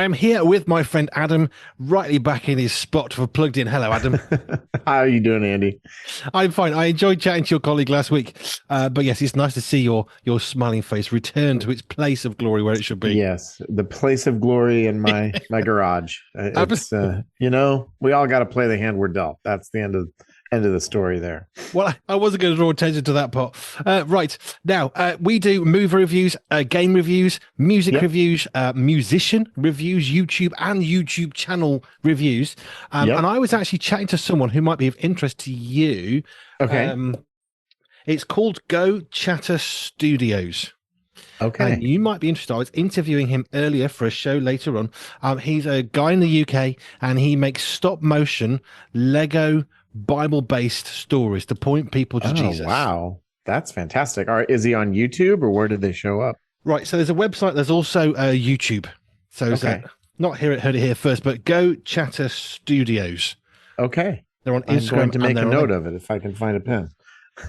I am here with my friend Adam, rightly back in his spot for Plugged In. Hello, Adam. How are you doing, Andy? I'm fine. I enjoyed chatting to your colleague last week. But yes, it's nice to see your smiling face return to its place of glory where it should be. Yes, the place of glory in my garage. Ab- We all got to play the hand we're dealt. That's the end of the story there. Well, I wasn't going to draw attention to that part. Right. Now, we do movie reviews, game reviews, music Yep. reviews, musician reviews, YouTube and YouTube channel reviews. And Yep. I was actually chatting to someone who might be of interest to you. Okay. Um, it's called Go Chatter Studios. And Okay. you might be interested. I was interviewing him earlier for a show later on. He's a guy in the UK and he makes stop motion Lego Bible based stories to point people to Oh, Jesus. wow. That's fantastic. All right. Is he on YouTube or where did they show up? Right. So there's a website, there's also YouTube. So Okay. not heard it here first, but Go Chatter Studios. Okay. They're on I'm Instagram going to and make a they're note on. of it if I can find a pen.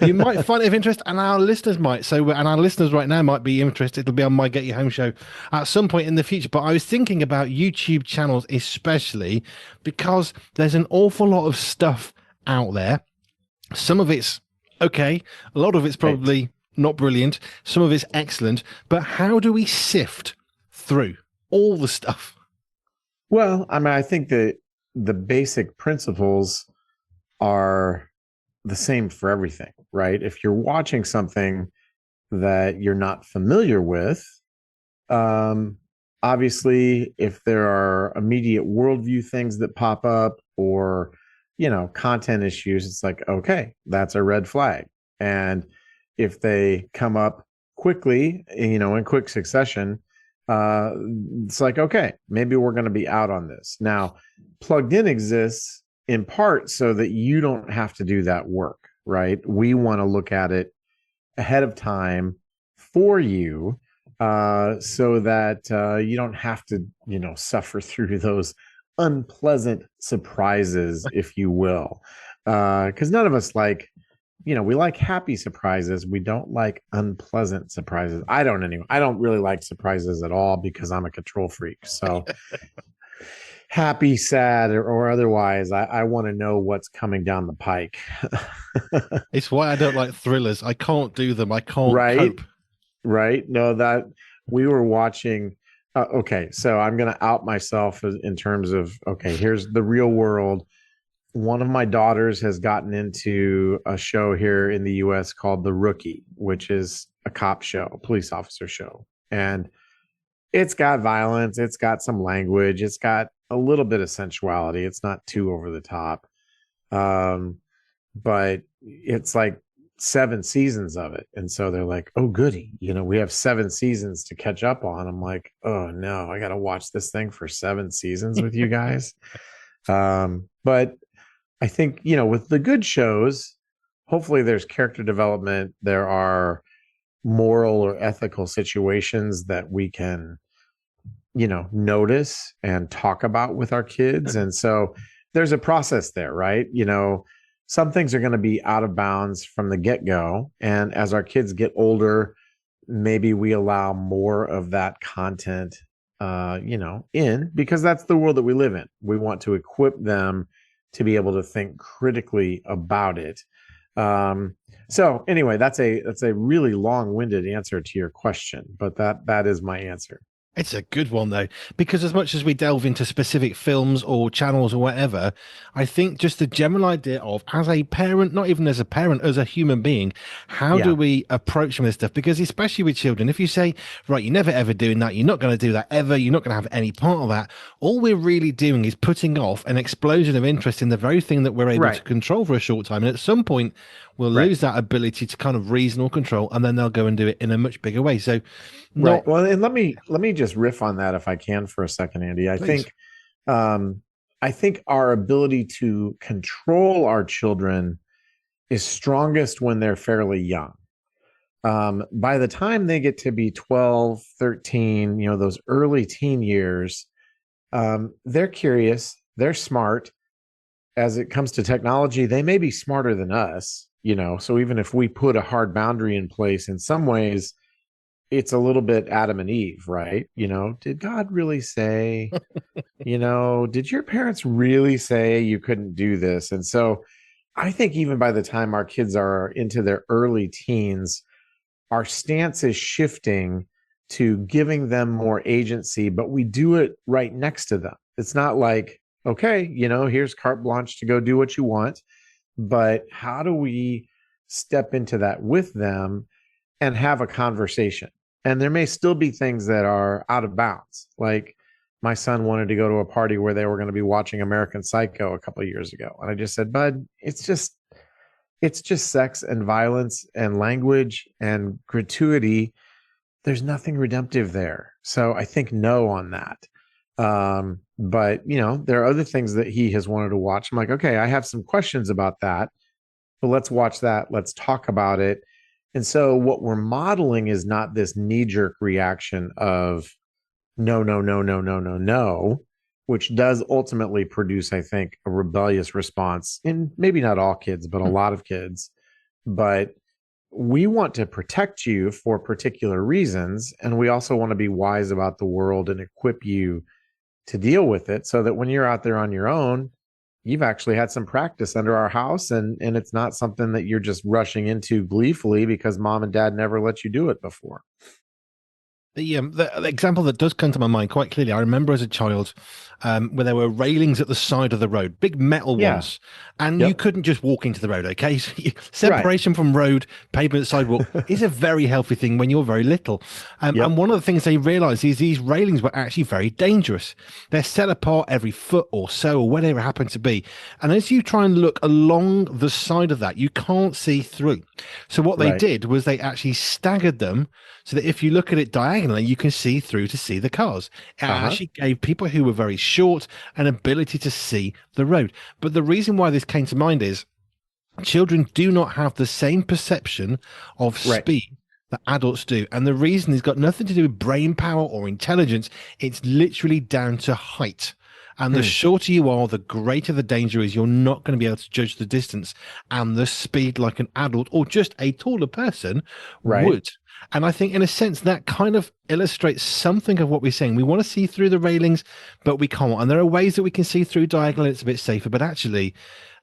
You might find it of interest, and our listeners might. And our listeners right now might be interested. It'll be on my Get You Home show at some point in the future. But I was thinking about YouTube channels, especially because there's an awful lot of stuff out there. Some of it's okay, a lot of it's Right. probably not brilliant, some of it's excellent. But how do we sift through all the stuff? Well, I mean, I think that the basic principles are the same for everything, right? If you're watching something that you're not familiar with, um, obviously, if there are immediate worldview things that pop up or, content issues, it's like, okay, that's a red flag. And if they come up quickly, in quick succession, uh, it's like, okay, maybe we're going to be out on this. Now, Plugged In exists in part so that you don't have to do that work, right? We want to look at it ahead of time for you, so that you don't have to, suffer through those unpleasant surprises, if you will. Because none of us like, we like happy surprises. We don't like unpleasant surprises. I don't anyway. I don't really like surprises at all because I'm a control freak. So happy, sad, or otherwise, I want to know what's coming down the pike. It's why I don't like thrillers. I can't do them. I can't Right. cope. Right. No, that we were watching. Okay. So I'm going to out myself in terms of, okay, here's the real world. One of my daughters has gotten into a show here in the US called The Rookie, which is a cop show, a police officer show. And it's got violence, it's got some language, it's got a little bit of sensuality. It's not too over the top. Um, but it's like 7 seasons of it. And so they're like, oh, goody. We have 7 seasons to catch up on. I'm like, oh, no, I got to watch this thing for 7 seasons with you guys. But I think, with the good shows, hopefully there's character development. There are moral or ethical situations that we can, notice and talk about with our kids. And so there's a process there, right? Some things are going to be out of bounds from the get-go. And as our kids get older, maybe we allow more of that content, in, because that's the world that we live in. We want to equip them to be able to think critically about it. So anyway, that's a really long-winded answer to your question, but that is my answer. It's a good one, though, because as much as we delve into specific films or channels or whatever, I think just the general idea of, as a parent, not even as a parent, as a human being, how do Yeah. we approach some of this stuff? Because especially with children, if you say, right, you're never ever doing that, you're not going to do that ever, you're not going to have any part of that, all we're really doing is putting off an explosion of interest in the very thing that we're able to Right. control for a short time. And at some point, we'll Right. lose that ability to kind of reason or control, and then they'll go and do it in a much bigger way. So, Right. not Well, and let me just riff on that if I can for a second, Andy. I please. think I think our ability to control our children is strongest when they're fairly young. By the time they get to be 12, 13, those early teen years, they're curious, they're smart. As it comes to technology, they may be smarter than us, so even if we put a hard boundary in place, in some ways, it's a little bit Adam and Eve, right? Did God really say, did your parents really say you couldn't do this? And so I think even by the time our kids are into their early teens, our stance is shifting to giving them more agency, but we do it right next to them. It's not like, okay, here's carte blanche to go do what you want, but how do we step into that with them and have a conversation? And there may still be things that are out of bounds. Like my son wanted to go to a party where they were going to be watching American Psycho a couple of years ago. And I just said, bud, it's just sex and violence and language and gratuity. There's nothing redemptive there. So I think no on that. But there are other things that he has wanted to watch. I'm like, okay, I have some questions about that, but let's watch that. Let's talk about it. And so what we're modeling is not this knee-jerk reaction of no, no, no, no, no, no, no, which does ultimately produce, I think, a rebellious response in maybe not all kids, but a lot of kids. But we want to protect you for particular reasons. And we also want to be wise about the world and equip you to deal with it so that when you're out there on your own, you've actually had some practice under our house, and it's not something that you're just rushing into gleefully because mom and dad never let you do it before. The example that does come to my mind quite clearly, I remember as a child, where there were railings at the side of the road, big metal Yeah. ones, and you Yep. couldn't just walk into the road. Okay, so Right. separation from road, pavement, sidewalk is a very healthy thing when you're very little. And Yep. one of the things they realised is these railings were actually very dangerous. They're set apart every foot or so, or whatever it happened to be. And as you try and look along the side of that, you can't see through. So what they Right. did was they actually staggered them so that if you look at it diagonally, you can see through to see the cars. It Uh-huh. actually gave people who were very short an ability to see the road. But the reason why this came to mind is children do not have the same perception of Right. speed that adults do. And the reason has got nothing to do with brain power or intelligence. It's literally down to height. And the Hmm. shorter you are, the greater the danger is. You're not going to be able to judge the distance and the speed like an adult or just a taller person Right. would. And I think, in a sense, that kind of illustrates something of what we're saying. We want to see through the railings, but we can't. And there are ways that we can see through diagonal. It's a bit safer. But actually,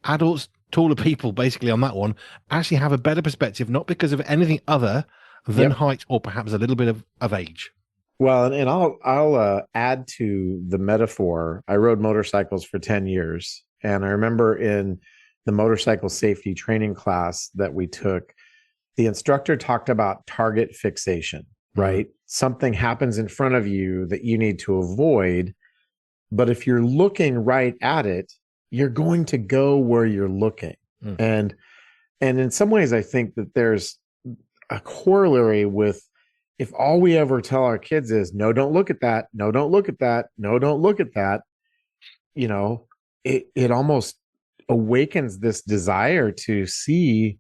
adults, taller people, basically on that one, actually have a better perspective, not because of anything other than Yep. height or perhaps a little bit of age. Well, and I'll add to the metaphor. I rode motorcycles for 10 years, and I remember in the motorcycle safety training class that we took, the instructor talked about target fixation, Mm, right? Something happens in front of you that you need to avoid, but if you're looking right at it, you're going to go where you're looking. mm. And in some ways I think that there's a corollary with if all we ever tell our kids is no, don't look at that, no, don't look at that, no, don't look at that, you know, it almost awakens this desire to see,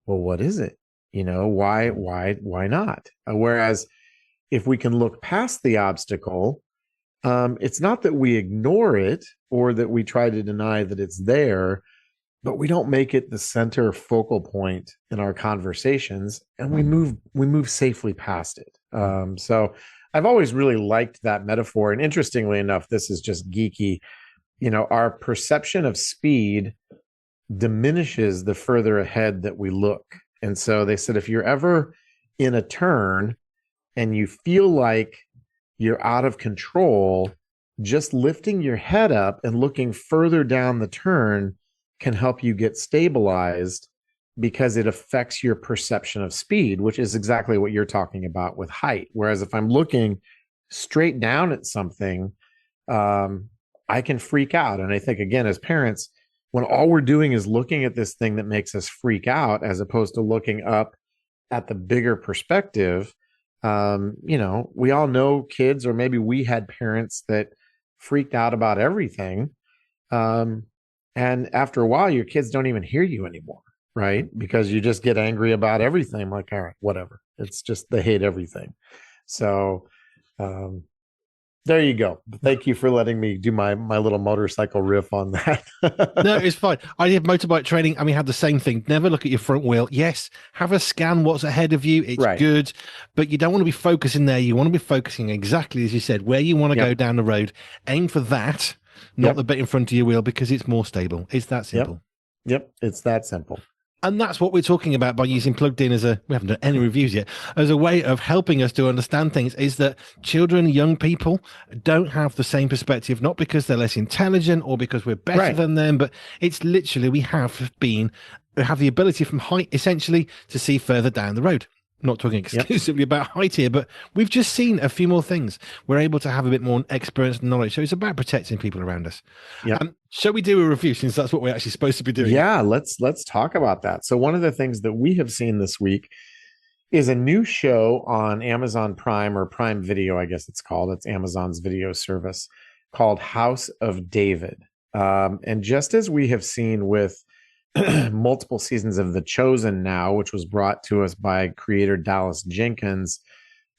well, what is it? Why not? Whereas if we can look past the obstacle, it's not that we ignore it or that we try to deny that it's there, but we don't make it the center focal point in our conversations, and we move safely past it. So I've always really liked that metaphor. And interestingly enough, this is just geeky. Our perception of speed diminishes the further ahead that we look. And so they said if you're ever in a turn and you feel like you're out of control, just lifting your head up and looking further down the turn can help you get stabilized because it affects your perception of speed, which is exactly what you're talking about with height. Whereas if I'm looking straight down at something, I can freak out. And I think, again, as parents, when all we're doing is looking at this thing that makes us freak out, as opposed to looking up at the bigger perspective, we all know kids, or maybe we had parents that freaked out about everything. Um, and after a while, your kids don't even hear you anymore, right? Because you just get angry about everything. I'm like, all right, whatever. It's just they hate everything. So, um, There you go. Thank you for letting me do my little motorcycle riff on No, that. it's fine. I did motorbike training and we had the same thing. Never look at your front wheel. Yes, have a scan what's ahead of you. It's Right. good, but you don't want to be focusing there. You want to be focusing exactly as you said, where you want to go Yep. down the road. Aim for that, not the Yep. bit in front of your wheel because it's more stable. It's that Yep. simple. Yep. It's that simple. And that's what we're talking about by using plugged in as a, we haven't done any reviews yet, as a way of helping us to understand things is that children, young people don't have the same perspective, not because they're less intelligent or because we're better Right. than them, but it's literally we have the ability from height essentially to see further down the road. I'm not talking Yep. exclusively about height here, but we've just seen a few more things. We're able to have a bit more experience and knowledge. So it's about protecting people around us. Yep. Shall we do a review since that's what we're actually supposed to be doing? Yeah, let's talk about that. So one of the things that we have seen this week is a new show on Amazon Prime or Prime Video, I guess it's called. It's Amazon's video service called House of David. And just as we have seen with multiple seasons of The Chosen now, which was brought to us by creator Dallas Jenkins,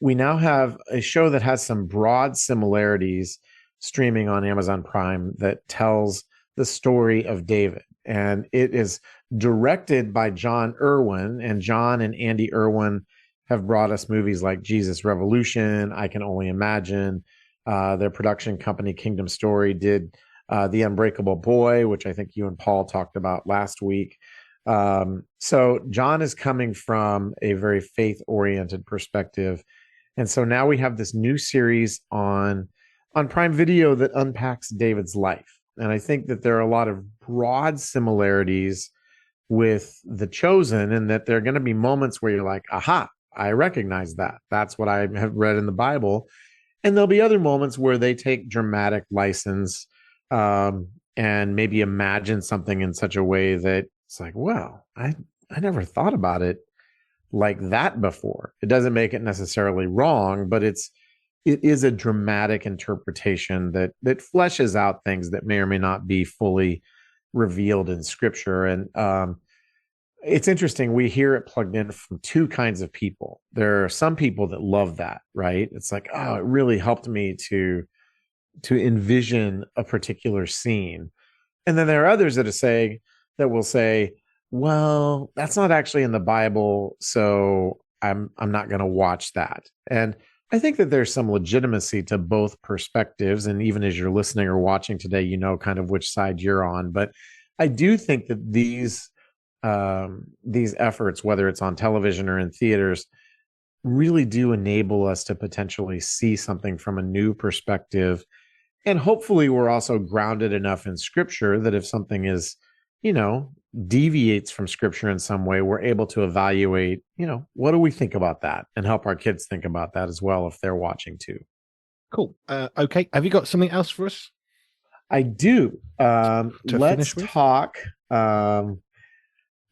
we now have a show that has some broad similarities streaming on Amazon Prime that tells the story of David. And it is directed by John Irwin, and John and Andy Irwin have brought us movies like Jesus Revolution, I Can Only Imagine. Their production company, Kingdom Story, did The Unbreakable Boy, which I think you and Paul talked about last week. So John is coming from a very faith-oriented perspective. And so now we have this new series on Prime Video that unpacks David's life. And I think that there are a lot of broad similarities with The Chosen, and that there are going to be moments where you're like, aha, I recognize that. That's what I have read in the Bible. And there'll be other moments where they take dramatic license and maybe imagine something in such a way that it's like, well, I never thought about it like that before. It doesn't make it necessarily wrong, but it is a dramatic interpretation that fleshes out things that may or may not be fully revealed in scripture. And it's interesting. We hear it plugged in from two kinds of people. There are some people that love that, right? It's like, oh, it really helped me to envision a particular scene. And then there are others that will say, well, that's not actually in the Bible, so I'm not going to watch that. And I think that there's some legitimacy to both perspectives. And even as you're listening or watching today, you know kind of which side you're on. But I do think that these efforts, whether it's on television or in theaters, really do enable us to potentially see something from a new perspective. And hopefully we're also grounded enough in scripture that if something is, deviates from scripture in some way, we're able to evaluate, what do we think about that, and help our kids think about that as well if they're watching too. Cool. Okay. Have you got something else for us I do. to finish with?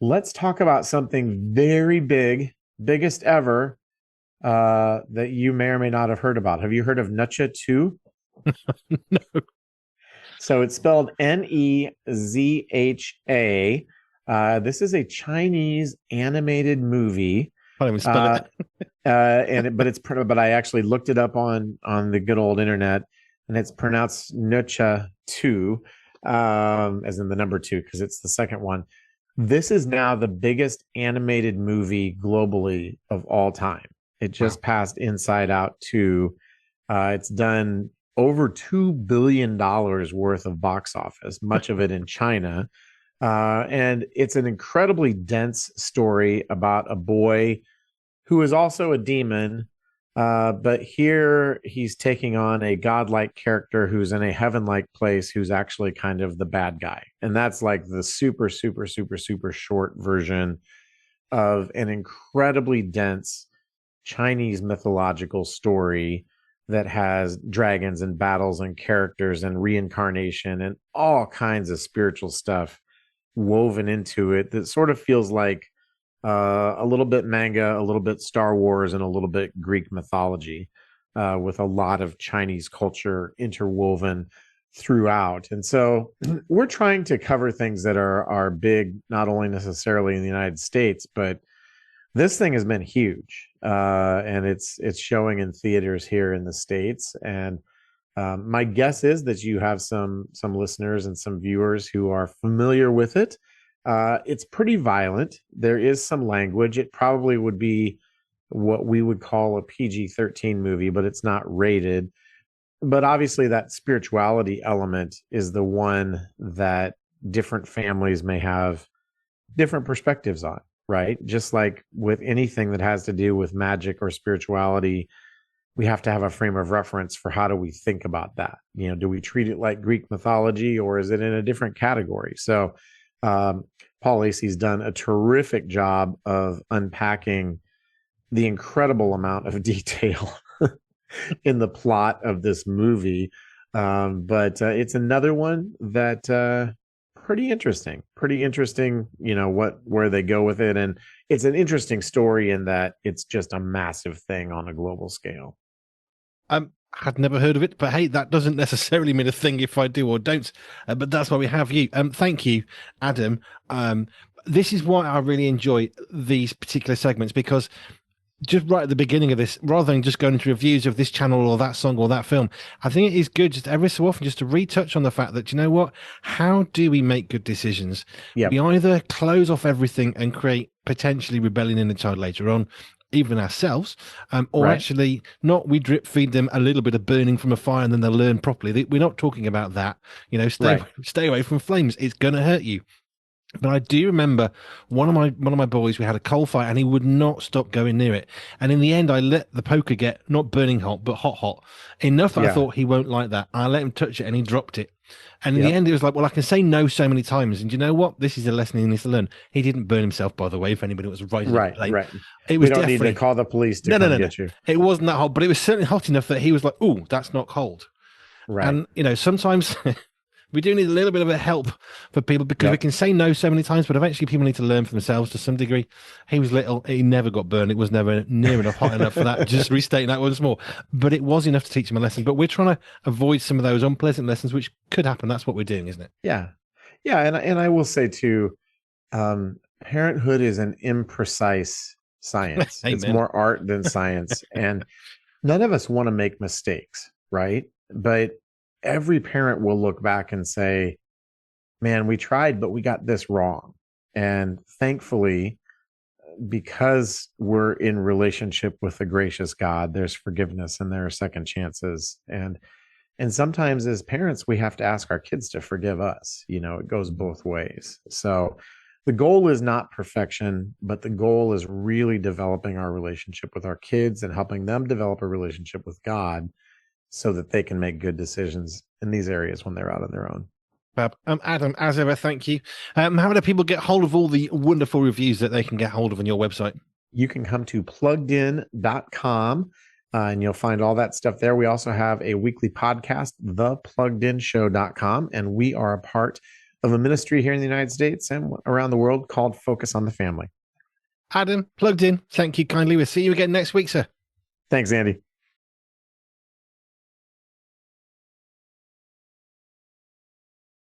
Let's talk about something very big, biggest ever, that you may or may not have heard about. Have you heard of Nutcha 2? No. So it's spelled Nezha. This is a Chinese animated movie. I don't even spell it. But I actually looked it up on the good old internet, and it's pronounced Nutcha 2, as in the number 2, because it's the second one. This is now the biggest animated movie globally of all time. It just passed Inside Out 2. It's done over $2 billion worth of box office, much of it in China. And it's an incredibly dense story about a boy who is also a demon. But here he's taking on a godlike character who's in a heaven-like place, who's actually kind of the bad guy. And that's like the super, super, super, super short version of an incredibly dense Chinese mythological story that has dragons and battles and characters and reincarnation and all kinds of spiritual stuff woven into it that sort of feels like a little bit manga, a little bit Star Wars, and a little bit Greek mythology, with a lot of Chinese culture interwoven throughout. And so we're trying to cover things that are big, not only necessarily in the United States, but this thing has been huge, and it's showing in theaters here in the States. And My guess is that you have some listeners and some viewers who are familiar with it. It's pretty violent. There is some language. It probably would be what we would call a PG-13 movie, but it's not rated. But obviously, that spirituality element is the one that different families may have different perspectives on, right? Just like with anything that has to do with magic or spirituality, we have to have a frame of reference for how do we think about that. Do we treat it like Greek mythology, or is it in a different category? So Paul Lacey's done a terrific job of unpacking the incredible amount of detail in the plot of this movie. But it's another one that pretty interesting, where they go with it. And it's an interesting story in that it's just a massive thing on a global scale. Had never heard of it, but hey, that doesn't necessarily mean a thing if I do or don't. But that's why we have you. Thank you, Adam. This is why I really enjoy these particular segments, because just right at the beginning of this, rather than just going into reviews of this channel or that song or that film, I think it is good just every so often just to retouch on the fact that, you know what, how do we make good decisions? Yep. We either close off everything and create potentially rebellion in the child later on, even ourselves, or Right. actually not. We drip feed them a little bit of burning from a fire and then they'll learn properly. We're not talking about that. Stay away from flames. It's going to hurt you. But I do remember one of my boys, we had a coal fire and he would not stop going near it. And in the end, I let the poker get not burning hot, but hot enough that I thought he won't like that. I let him touch it and he dropped it. And in the end, it was like, well, I can say no so many times. And you know what? This is a lesson he needs to learn. He didn't burn himself, by the way, if anybody was rising Right. It was we don't definitely need to call the police to come get you. It wasn't that hot, but it was certainly hot enough that he was like, "Oh, that's not cold." Right. And sometimes we do need a little bit of a help for people, because we can say no so many times, but eventually people need to learn for themselves to some degree. He was little. He never got burned. It was never near enough hot enough for that. Just restating that once more. But it was enough to teach him a lesson. But we're trying to avoid some of those unpleasant lessons, which could happen. That's what we're doing, isn't it? Yeah. Yeah. And I will say too, parenthood is an imprecise science. It's more art than science. And none of us want to make mistakes, right? But every parent will look back and say, man, we tried, but we got this wrong. And thankfully, because we're in relationship with a gracious God, there's forgiveness and there are second chances. And sometimes as parents, we have to ask our kids to forgive us. It goes both ways. So the goal is not perfection, but the goal is really developing our relationship with our kids and helping them develop a relationship with God, so that they can make good decisions in these areas when they're out on their own. Adam, as ever, thank you. How do people get hold of all the wonderful reviews that they can get hold of on your website? You can come to pluggedin.com and you'll find all that stuff there. We also have a weekly podcast, thepluggedinshow.com, and we are a part of a ministry here in the United States and around the world called Focus on the Family. Adam, Plugged In, thank you kindly. We'll see you again next week, sir. Thanks, Andy.